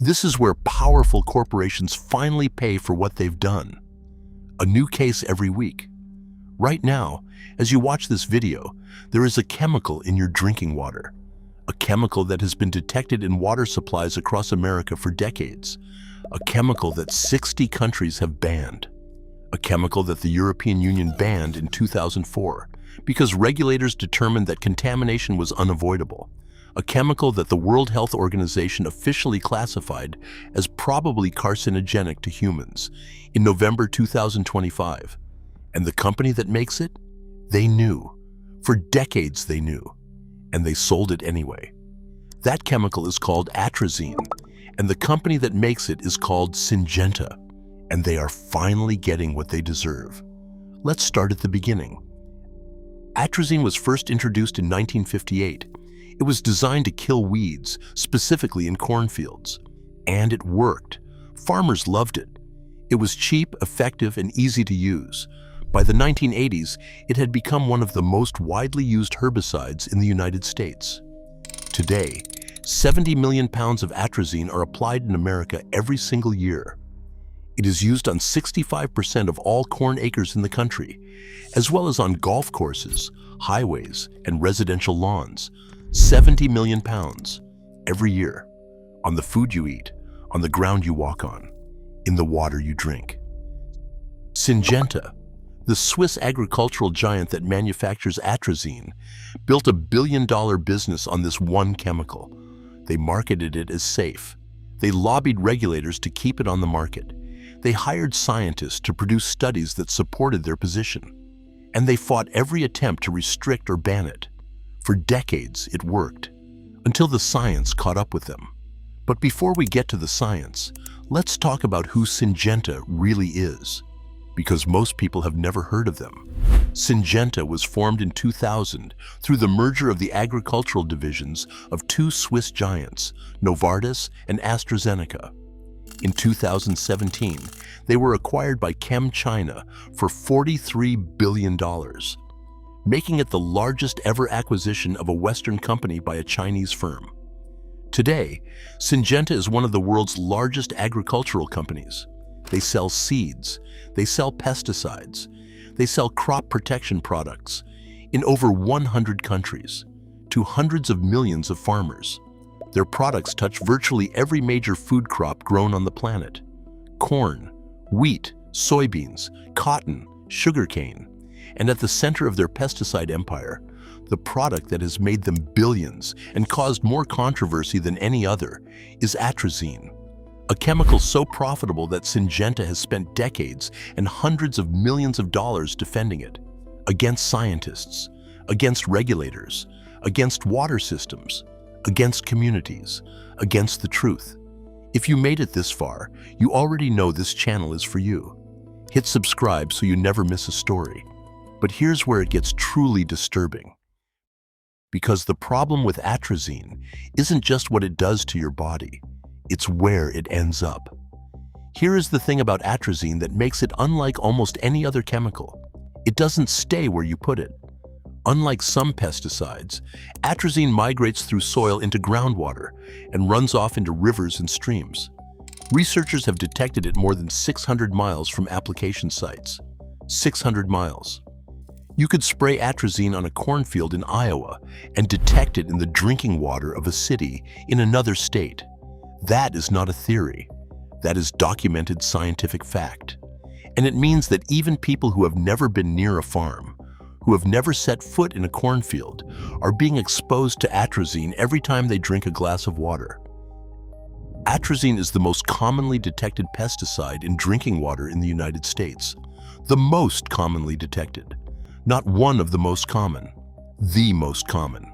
This is where powerful corporations finally pay for what they've done. A new case every week. Right now, as you watch this video, there is a chemical in your drinking water. A chemical that has been detected in water supplies across America for decades. A chemical that 60 countries have banned. A chemical that the European Union banned in 2004 because regulators determined that contamination was unavoidable. A chemical that the World Health Organization officially classified as probably carcinogenic to humans in November 2025. And the company that makes it? They knew. For decades they knew. And they sold it anyway. That chemical is called Atrazine, and the company that makes it is called Syngenta. And they are finally getting what they deserve. Let's start at the beginning. Atrazine was first introduced in 1958. It was designed to kill weeds, specifically in cornfields. And it worked. Farmers loved it. It was cheap, effective, and easy to use. By the 1980s, it had become one of the most widely used herbicides in the United States. Today, 70 million pounds of atrazine are applied in America every single year. It is used on 65% of all corn acres in the country, as well as on golf courses, highways, and residential lawns. 70 million pounds every year, on the food you eat, on the ground you walk on, in the water you drink. Syngenta, the Swiss agricultural giant that manufactures atrazine, built a billion-dollar business on this one chemical. They marketed it as safe. They lobbied regulators to keep it on the market. They hired scientists to produce studies that supported their position. And they fought every attempt to restrict or ban it. For decades, it worked, until the science caught up with them. But before we get to the science, let's talk about who Syngenta really is, because most people have never heard of them. Syngenta was formed in 2000 through the merger of the agricultural divisions of two Swiss giants, Novartis and AstraZeneca. In 2017, they were acquired by ChemChina for $43 billion, making it the largest ever acquisition of a Western company by a Chinese firm. Today, Syngenta is one of the world's largest agricultural companies. They sell seeds, they sell pesticides, they sell crop protection products in over 100 countries to hundreds of millions of farmers. Their products touch virtually every major food crop grown on the planet: corn, wheat, soybeans, cotton, sugarcane. And at the center of their pesticide empire, the product that has made them billions and caused more controversy than any other is atrazine, a chemical so profitable that Syngenta has spent decades and hundreds of millions of dollars defending it, against scientists, against regulators, against water systems, against communities, against the truth. If you made it this far, you already know this channel is for you. Hit subscribe so you never miss a story. But here's where it gets truly disturbing. Because the problem with atrazine isn't just what it does to your body, it's where it ends up. Here is the thing about atrazine that makes it unlike almost any other chemical. It doesn't stay where you put it. Unlike some pesticides, atrazine migrates through soil into groundwater and runs off into rivers and streams. Researchers have detected it more than 600 miles from application sites. 600 miles. You could spray atrazine on a cornfield in Iowa and detect it in the drinking water of a city in another state. That is not a theory. That is documented scientific fact. And it means that even people who have never been near a farm, who have never set foot in a cornfield, are being exposed to atrazine every time they drink a glass of water. Atrazine is the most commonly detected pesticide in drinking water in the United States. The most commonly detected. Not one of the most common. The most common.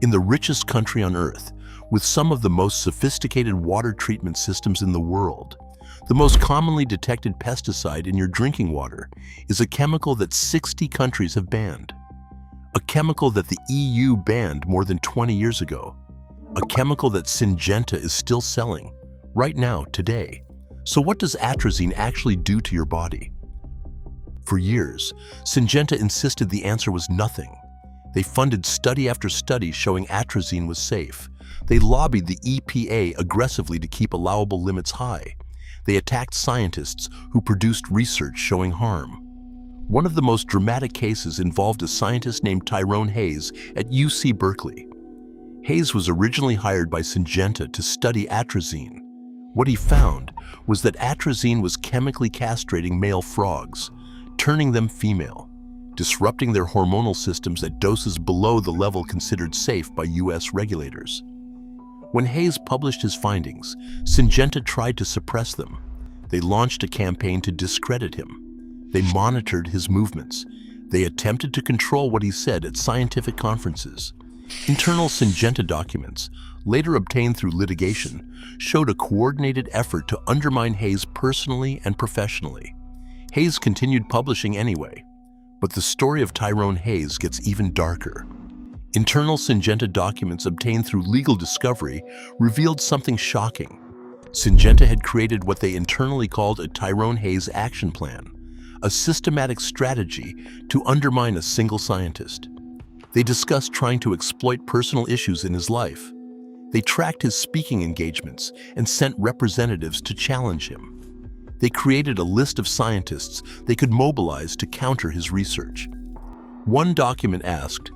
In the richest country on Earth, with some of the most sophisticated water treatment systems in the world, the most commonly detected pesticide in your drinking water is a chemical that 60 countries have banned. A chemical that the EU banned more than 20 years ago. A chemical that Syngenta is still selling, right now, today. So what does atrazine actually do to your body? For years, Syngenta insisted the answer was nothing. They funded study after study showing atrazine was safe, They lobbied the EPA aggressively to keep allowable limits high. They attacked scientists who produced research showing harm. One of the most dramatic cases involved a scientist named Tyrone Hayes at UC Berkeley. Hayes was originally hired by Syngenta to study atrazine. What he found was that atrazine was chemically castrating male frogs, turning them female, disrupting their hormonal systems at doses below the level considered safe by US regulators. When Hayes published his findings, Syngenta tried to suppress them. They launched a campaign to discredit him. They monitored his movements. They attempted to control what he said at scientific conferences. Internal Syngenta documents, later obtained through litigation, showed a coordinated effort to undermine Hayes personally and professionally. Hayes continued publishing anyway, but the story of Tyrone Hayes gets even darker. Internal Syngenta documents obtained through legal discovery revealed something shocking. Syngenta had created what they internally called a Tyrone Hayes action plan, a systematic strategy to undermine a single scientist. They discussed trying to exploit personal issues in his life. They tracked his speaking engagements and sent representatives to challenge him. They created a list of scientists they could mobilize to counter his research. One document asked,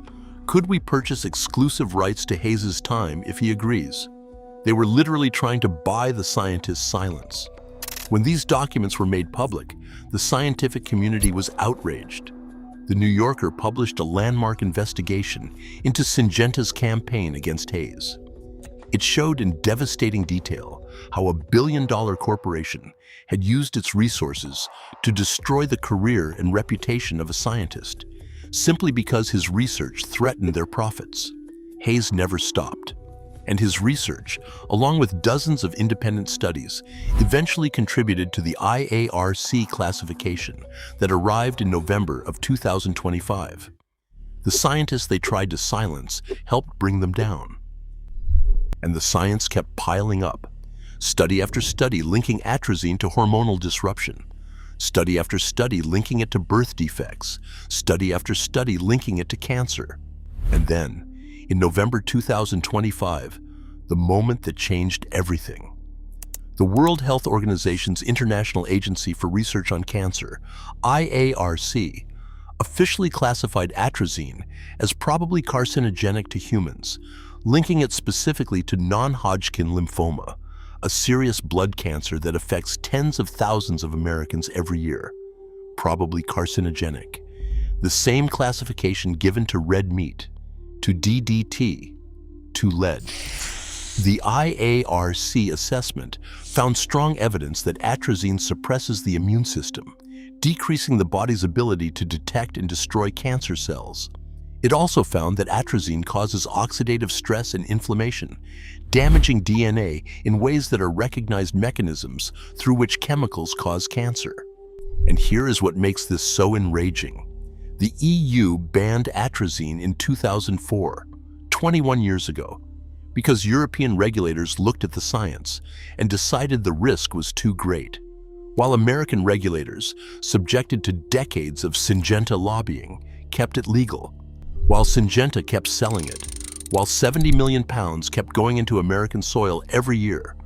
"Could we purchase exclusive rights to Hayes's time if he agrees?" They were literally trying to buy the scientist's silence. When these documents were made public, the scientific community was outraged. The New Yorker published a landmark investigation into Syngenta's campaign against Hayes. It showed in devastating detail how a billion-dollar corporation had used its resources to destroy the career and reputation of a scientist, simply because his research threatened their profits. Hayes never stopped, and his research, along with dozens of independent studies, eventually contributed to the IARC classification that arrived in November of 2025. The scientists they tried to silence helped bring them down. And the science kept piling up. Study after study linking atrazine to hormonal disruption. Study after study linking it to birth defects. Study after study linking it to cancer. And then, in November 2025, the moment that changed everything. The World Health Organization's International Agency for Research on Cancer, IARC, officially classified atrazine as probably carcinogenic to humans, linking it specifically to non-Hodgkin lymphoma, a serious blood cancer that affects tens of thousands of Americans every year, probably carcinogenic. The same classification given to red meat, to DDT, to lead. The IARC assessment found strong evidence that atrazine suppresses the immune system, decreasing the body's ability to detect and destroy cancer cells. It also found that atrazine causes oxidative stress and inflammation, damaging DNA in ways that are recognized mechanisms through which chemicals cause cancer. And here is what makes this so enraging. The EU banned atrazine in 2004, 21 years ago, because European regulators looked at the science and decided the risk was too great, while American regulators, subjected to decades of Syngenta lobbying, kept it legal, while Syngenta kept selling it, while 70 million pounds kept going into American soil every year,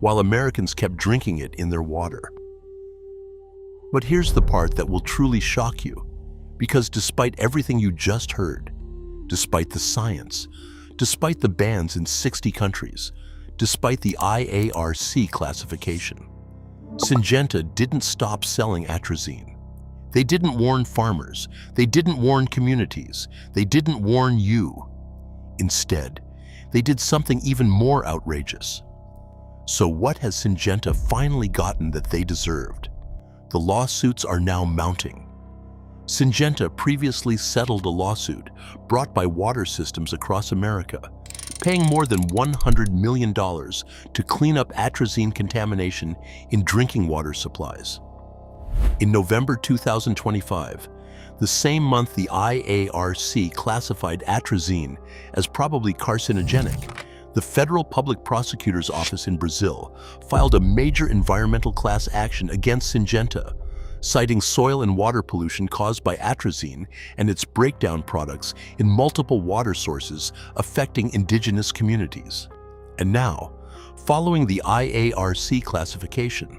while Americans kept drinking it in their water. But here's the part that will truly shock you. Because despite everything you just heard, despite the science, despite the bans in 60 countries, despite the IARC classification, Syngenta didn't stop selling atrazine. They didn't warn farmers. They didn't warn communities. They didn't warn you. Instead, they did something even more outrageous. So what has Syngenta finally gotten that they deserved? The lawsuits are now mounting. Syngenta previously settled a lawsuit brought by water systems across America, paying more than $100 million to clean up atrazine contamination in drinking water supplies. In November 2025, the same month the IARC classified atrazine as probably carcinogenic, the Federal Public Prosecutor's Office in Brazil filed a major environmental class action against Syngenta, citing soil and water pollution caused by atrazine and its breakdown products in multiple water sources affecting indigenous communities. And now, following the IARC classification,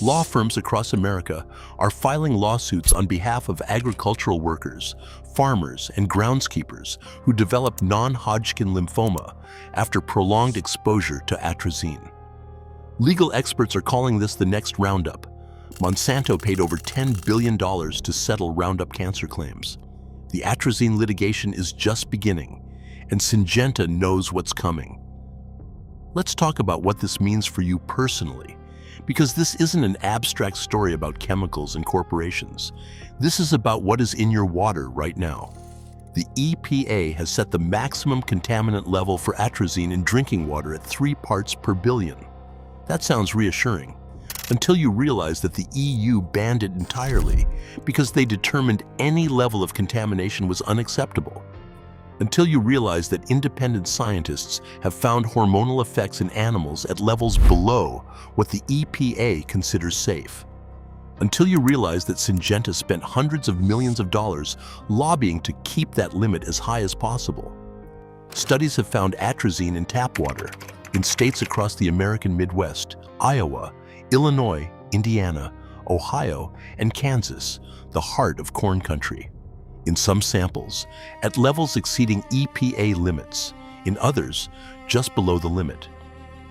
law firms across America are filing lawsuits on behalf of agricultural workers, farmers, and groundskeepers who developed non-Hodgkin lymphoma after prolonged exposure to atrazine. Legal experts are calling this the next Roundup. Monsanto paid over $10 billion to settle Roundup cancer claims. The atrazine litigation is just beginning, and Syngenta knows what's coming. Let's talk about what this means for you personally, because this isn't an abstract story about chemicals and corporations. This is about what is in your water right now. The EPA has set the maximum contaminant level for atrazine in drinking water at 3 parts per billion. That sounds reassuring, until you realize that the EU banned it entirely because they determined any level of contamination was unacceptable. Until you realize that independent scientists have found hormonal effects in animals at levels below what the EPA considers safe. Until you realize that Syngenta spent hundreds of millions of dollars lobbying to keep that limit as high as possible. Studies have found atrazine in tap water in states across the American Midwest, Iowa, Illinois, Indiana, Ohio, and Kansas, the heart of corn country. In some samples, at levels exceeding EPA limits, in others, just below the limit.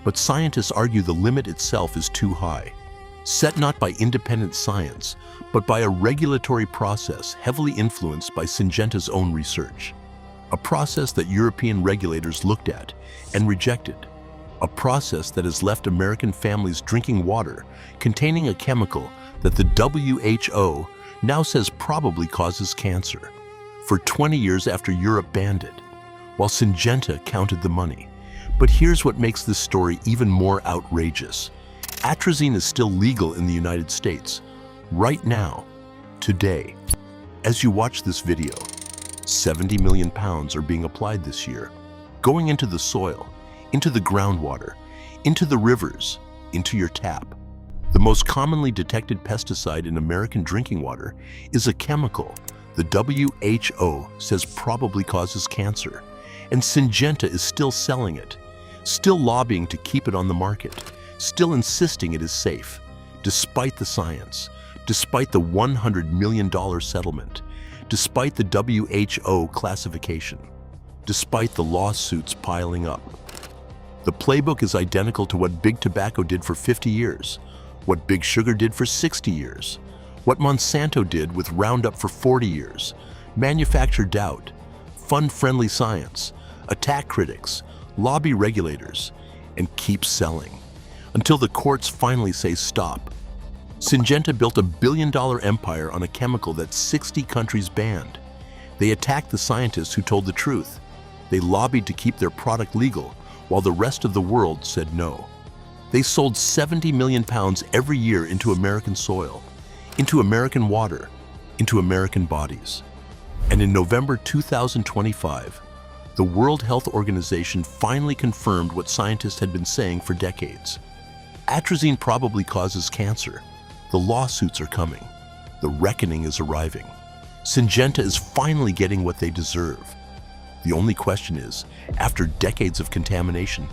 But scientists argue the limit itself is too high, set not by independent science, but by a regulatory process heavily influenced by Syngenta's own research. A process that European regulators looked at and rejected. A process that has left American families drinking water containing a chemical that the WHO now says probably causes cancer. For 20 years after Europe banned it, while Syngenta counted the money. But here's what makes this story even more outrageous. Atrazine is still legal in the United States, right now, today. As you watch this video, 70 million pounds are being applied this year, going into the soil, into the groundwater, into the rivers, into your tap. The most commonly detected pesticide in American drinking water is a chemical the WHO says probably causes cancer, and Syngenta is still selling it, still lobbying to keep it on the market, still insisting it is safe, despite the science, despite the $100 million settlement, despite the WHO classification, despite the lawsuits piling up. The playbook is identical to what Big Tobacco did for 50 years, what Big Sugar did for 60 years, what Monsanto did with Roundup for 40 years. Manufacture doubt, fund friendly science, attack critics, lobby regulators, and keep selling until the courts finally say stop. Syngenta built a billion-dollar empire on a chemical that 60 countries banned. They attacked the scientists who told the truth. They lobbied to keep their product legal while the rest of the world said no. They sold 70 million pounds every year into American soil, into American water, into American bodies. And in November 2025, the World Health Organization finally confirmed what scientists had been saying for decades. Atrazine probably causes cancer. The lawsuits are coming. The reckoning is arriving. Syngenta is finally getting what they deserve. The only question is, after decades of contamination,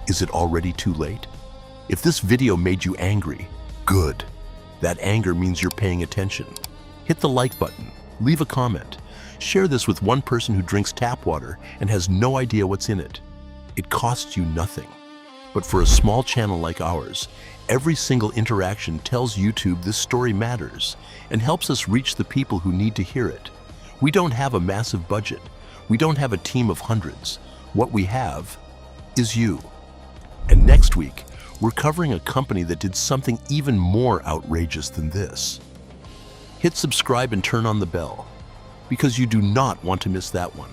is it already too late? If this video made you angry, good. That anger means you're paying attention. Hit the like button, leave a comment, share this with one person who drinks tap water and has no idea what's in it. It costs you nothing. But for a small channel like ours, every single interaction tells YouTube this story matters and helps us reach the people who need to hear it. We don't have a massive budget. We don't have a team of hundreds. What we have is you. And next week, we're covering a company that did something even more outrageous than this. Hit subscribe and turn on the bell, because you do not want to miss that one.